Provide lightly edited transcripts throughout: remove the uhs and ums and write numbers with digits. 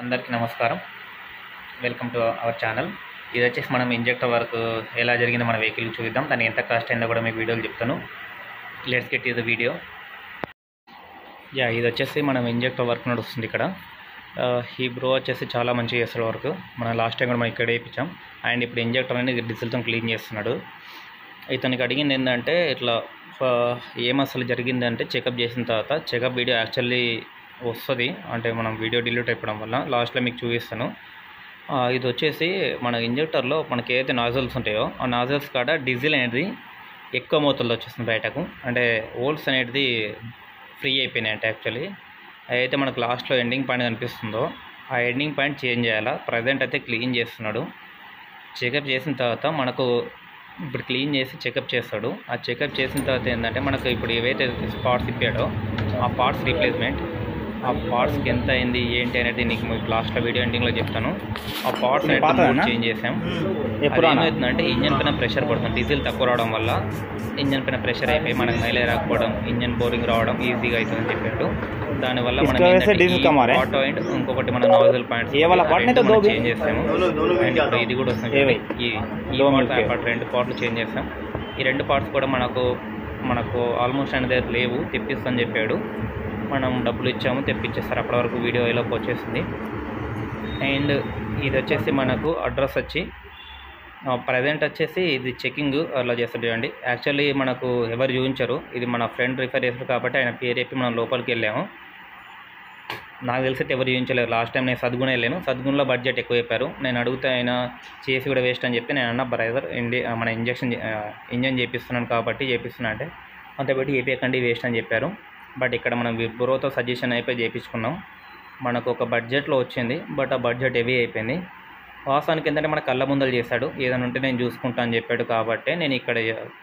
అందరికీ నమస్కారం. Welcome to our channel. ఇది వచ్చేసి మనం ఇంజెక్టర్ వర్క్ ఎలా జరిగిందో మన వెహికల్ చూద్దాం. దాని ఎంత కాస్ట్ అయిందో కూడా మీకు వీడియోలు చెప్తాను. Let's get to the video. ఇది వచ్చేసి మనం ఇంజెక్టర్ వర్క్ నడుస్తుంది ఇక్కడ. ఈ బ్రో వచ్చేసి చాలా మంచిగా చేస్తాడు వర్క్. మనం లాస్ట్ టైం కూడా మనం ఇక్కడ వేయించాం. అండ్ ఇప్పుడు ఇంజెక్టర్ అనేది డీజిల్తో క్లీన్ చేస్తున్నాడు. ఇతనికి అడిగింది ఏంటంటే ఇట్లా ఏమసలు జరిగిందంటే చెకప్ చేసిన తర్వాత చెకప్ వీడియో యాక్చువల్లీ వస్తుంది. అంటే మనం వీడియో డిలీట్ అయిపోవడం వల్ల లాస్ట్లో మీకు చూపిస్తాను. ఇది వచ్చేసి మన ఇంజెక్టర్లో మనకి ఏదైతే నాజల్స్ ఉంటాయో ఆ నాజల్స్ కాడ డీజిల్ అనేది ఎక్కువ మోతాదులో వచ్చేస్తుంది బయటకు. అంటే హోల్స్ అనేది ఫ్రీ అయిపోయినాయి. అంటే యాక్చువల్లీ అయితే మనకు లాస్ట్లో ఎండింగ్ పాయింట్ కనిపిస్తుందో ఆ ఎండింగ్ పాయింట్ చేంజ్ చేయాలా. ప్రజెంట్ అయితే క్లీన్ చేస్తున్నాడు. చెకప్ చేసిన తర్వాత మనకు ఇప్పుడు క్లీన్ చేసి చెకప్ చేస్తాడు. ఆ చెకప్ చేసిన తర్వాత ఏంటంటే మనకు ఇప్పుడు ఏవైతే పార్ట్స్ ఇప్పాడో ఆ పార్ట్స్ రీప్లేస్మెంట్, ఆ పార్ట్స్కి ఎంత అయింది ఏంటి అనేది నీకు లాస్ట్లో వీడియో ఎండింగ్లో చెప్తాను. ఆ పార్ట్స్ చేంజ్ చేసాం. ఇప్పుడు ఏమవుతుందంటే ఇంజన్ పైన ప్రెషర్ పడుతుంది. డీజిల్ తక్కువ రావడం వల్ల ఇంజన్ పైన ప్రెషర్ అయిపోయి మనకు మైలేజ్ రాకపోవడం, ఇంజన్ బోరింగ్ రావడం ఈజీగా అవుతుందని చెప్పాడు. దానివల్ల మనం ఆటో అండ్ ఇంకొకటి మన నాజిల్ పాయింట్స్ చేంజ్ చేస్తాము. అండ్ ఇప్పుడు ఇది కూడా వస్తుంది. ఈ పార్ట్ రెండు పార్ట్లు చేంజ్ చేస్తాం. ఈ రెండు పార్ట్స్ కూడా మనకు ఆల్మోస్ట్ అనేది లేవు, తెప్పిస్తామని చెప్పాడు. మనం డబ్బులు ఇచ్చాము, తెప్పించేస్తారు. అప్పటి వరకు వీడియో ఇలాకి వచ్చేసింది. అండ్ ఇది వచ్చేసి మనకు అడ్రస్ వచ్చి ప్రజెంట్ వచ్చేసి ఇది చెకింగ్ అలా చేస్తాడు. చూడండి, యాక్చువల్లీ మనకు ఎవరు చూపించరు. ఇది మన ఫ్రెండ్ రిఫర్ చేస్తారు కాబట్టి ఆయన పేరు చెప్పి మనం లోపలికి వెళ్ళాము. నాకు తెలిసి ఎవరు చూపించలేరు. లాస్ట్ టైం నేను సద్గుణ వెళ్ళాను. సద్గుణలో బడ్జెట్ ఎక్కువ చెప్పారు. నేను అడిగితే ఆయన చేసి కూడా వేస్ట్ అని చెప్పి నేను అన్న బ్రదర్ మన ఇంజన్ చేపిస్తున్నాను కాబట్టి చేపిస్తున్నా అంటే అంత పెట్టి చేపించకండి వేస్ట్ అని చెప్పారు. బట్ ఇక్కడ మనం బ్రోతో సజెషన్ అయిపోయి చేయించుకున్నాం. మనకు ఒక బడ్జెట్లో వచ్చింది. బట్ ఆ బడ్జెట్ హెవీ అయిపోయింది. వాస్తవానికి ఏంటంటే మన కళ్ళ ముందలు చేశాడు. ఏదైనా ఉంటే నేను చూసుకుంటా అని చెప్పాడు కాబట్టి నేను ఇక్కడ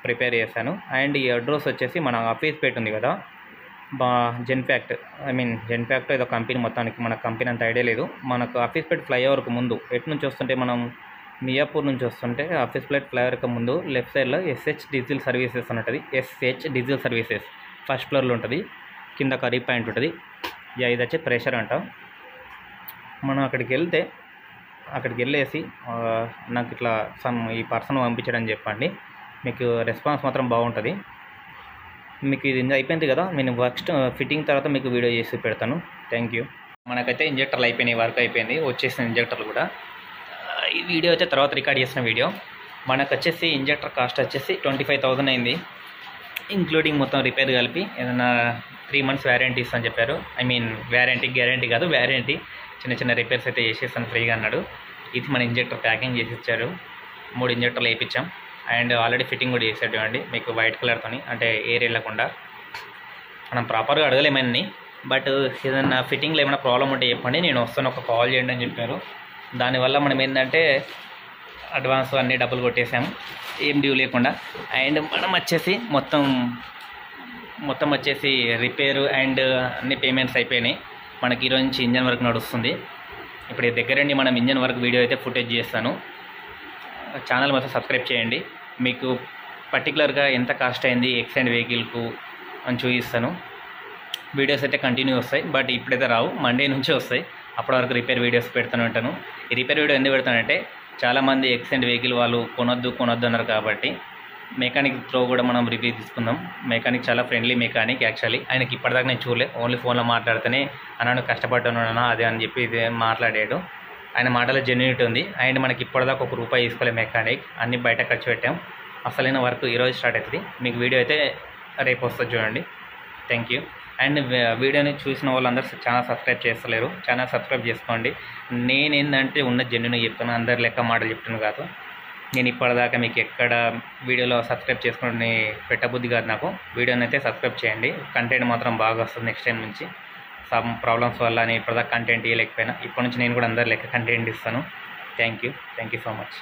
ప్రిపేర్ చేశాను. అండ్ ఈ అడ్రస్ వచ్చేసి మన ఆఫీస్ పేట ఉంది కదా, జెన్ఫ్యాక్ట్ ఏదో కంపెనీ, మొత్తానికి మన కంపెనీ అంత ఐడియా లేదు. మనకు ఆఫీస్ పేట ఫ్లైఓవర్కి ముందు ఎటు నుంచి వస్తుంటే మనం మియాపూర్ నుంచి వస్తుంటే ఆఫీస్ ప్లేట్ ఫ్లైఓవర్కి ముందు లెఫ్ట్ సైడ్లో ఎస్హెచ్ డీజిల్ సర్వీసెస్ అని ఉంటుంది. ఎస్హెచ్ డీజిల్ సర్వీసెస్ ఫస్ట్ ఫ్లోర్లో ఉంటుంది. కింద కర్రీ పాయింట్ ఉంటుంది. ఇది వచ్చి ప్రెషర్ అంట. మనం అక్కడికి వెళ్ళేసి నాకు ఇట్లా ఈ పర్సన్ పంపించడని చెప్పండి. మీకు రెస్పాన్స్ మాత్రం బాగుంటుంది. మీకు ఇది అయిపోయింది కదా, నేను వర్క్ ఫిట్టింగ్ తర్వాత మీకు వీడియో చేసి పెడతాను. Thank you. మనకైతే ఇంజెక్టర్లు అయిపోయినాయి, వర్క్ అయిపోయింది, వచ్చేసిన ఇంజెక్టర్లు కూడా. ఈ వీడియో అయితే తర్వాత రికార్డ్ చేసిన వీడియో. మనకు వచ్చేసి ఇంజెక్టర్ కాస్ట్ వచ్చేసి 25,000 అయింది, ఇంక్లూడింగ్ మొత్తం రిపేర్ కలిపి. ఏదైనా 3 months వ్యారంటీ ఇస్తాను చెప్పారు. గ్యారంటీ కాదు, వ్యారంటీ. చిన్న చిన్న రిపేర్స్ అయితే చేసేస్తాను ఫ్రీగా అన్నాడు. ఇది మన ఇంజెక్టర్ ప్యాకింగ్ చేసి ఇచ్చారు. 3 ఇంజెక్టర్లు వేయించాం. అండ్ ఆల్రెడీ ఫిట్టింగ్ కూడా చేసాడు అండి, మీకు వైట్ కలర్తో, అంటే ఎయిర్ వెళ్ళకుండా. మనం ప్రాపర్గా అడగలేమని, బట్ ఏదైనా ఫిట్టింగ్లో ఏమైనా ప్రాబ్లం ఉంటే చెప్పండి, నేను వస్తాను, ఒక కాల్ చేయండి అని చెప్పారు. దానివల్ల మనం ఏంటంటే అడ్వాన్స్ అన్నీ డబ్బులు కొట్టేసాము, ఏం డ్యూ లేకుండా. అండ్ మనం వచ్చేసి మొత్తం వచ్చేసి రిపేరు అండ్ అన్ని పేమెంట్స్ అయిపోయినాయి. మనకి ఈరోజు నుంచి ఇంజన్ వర్క్ నడుస్తుంది. ఇప్పుడు దగ్గరండి మనం ఇంజన్ వర్క్ వీడియో అయితే ఫుటేజ్ చేస్తాను. ఛానల్ మొత్తం సబ్స్క్రైబ్ చేయండి. మీకు పర్టికులర్గా ఎంత కాస్ట్ అయింది ఎక్స్టెండ్ వెహికల్కు అని చూపిస్తాను. వీడియోస్ అయితే కంటిన్యూ వస్తాయి, బట్ ఇప్పుడైతే రావు, మండే నుంచి వస్తాయి. అప్పటి వరకు రిపేర్ వీడియోస్ పెడతాను ఉంటాను. ఈ రిపేర్ వీడియో ఎందుకు పెడతానంటే చాలామంది ఎక్స్టెండ్ వెహికల్ వాళ్ళు కొనొద్దు అన్నారు కాబట్టి మెకానిక్ త్రో కూడా మనం రివ్యూ తీసుకుందాం. మెకానిక్ చాలా ఫ్రెండ్లీ మెకానిక్. యాక్చువల్లీ ఆయనకి ఇప్పటిదాకా నేను చూడలే, ఓన్లీ ఫోన్లో మాట్లాడితేనే అన్నాను కష్టపడ్డాను అదే అని చెప్పి ఇదే మాట్లాడాడు. ఆయన మాటలో జెన్యూనిటీ ఉంది. అండ్ మనకి ఇప్పటిదాకా ₹1 తీసుకోలే మెకానిక్, అన్నీ బయట ఖర్చు పెట్టాం. అసలైన వర్క్ ఈరోజు స్టార్ట్ అవుతుంది. మీకు వీడియో అయితే రేపు వస్తుంది, చూడండి. Thank you. అండ్ వీడియోని చూసిన వాళ్ళందరూ ఛానల్ సబ్స్క్రైబ్ చేస్తలేరు, ఛానల్ సబ్స్క్రైబ్ చేసుకోండి. నేనేంటంటే ఉన్న జెన్యూన్ చెప్తాను, అందరు లెక్క మాటలు చెప్తాను కాదు. నేను ఇప్పటిదాకా మీకు ఎక్కడ వీడియోలో సబ్స్క్రైబ్ చేసుకుని పెట్టబుద్ధి కాదు నాకు. వీడియోని అయితే సబ్స్క్రైబ్ చేయండి. కంటెంట్ మాత్రం బాగా వస్తుంది నెక్స్ట్ టైం నుంచి. సమ్ ప్రాబ్లమ్స్ వల్ల నేను ఇప్పటిదాకా కంటెంట్ ఇవ్వలేకపోయినా, ఇప్పటి నుంచి నేను కూడా అందరు లెక్క కంటెంట్ ఇస్తాను. Thank you so much.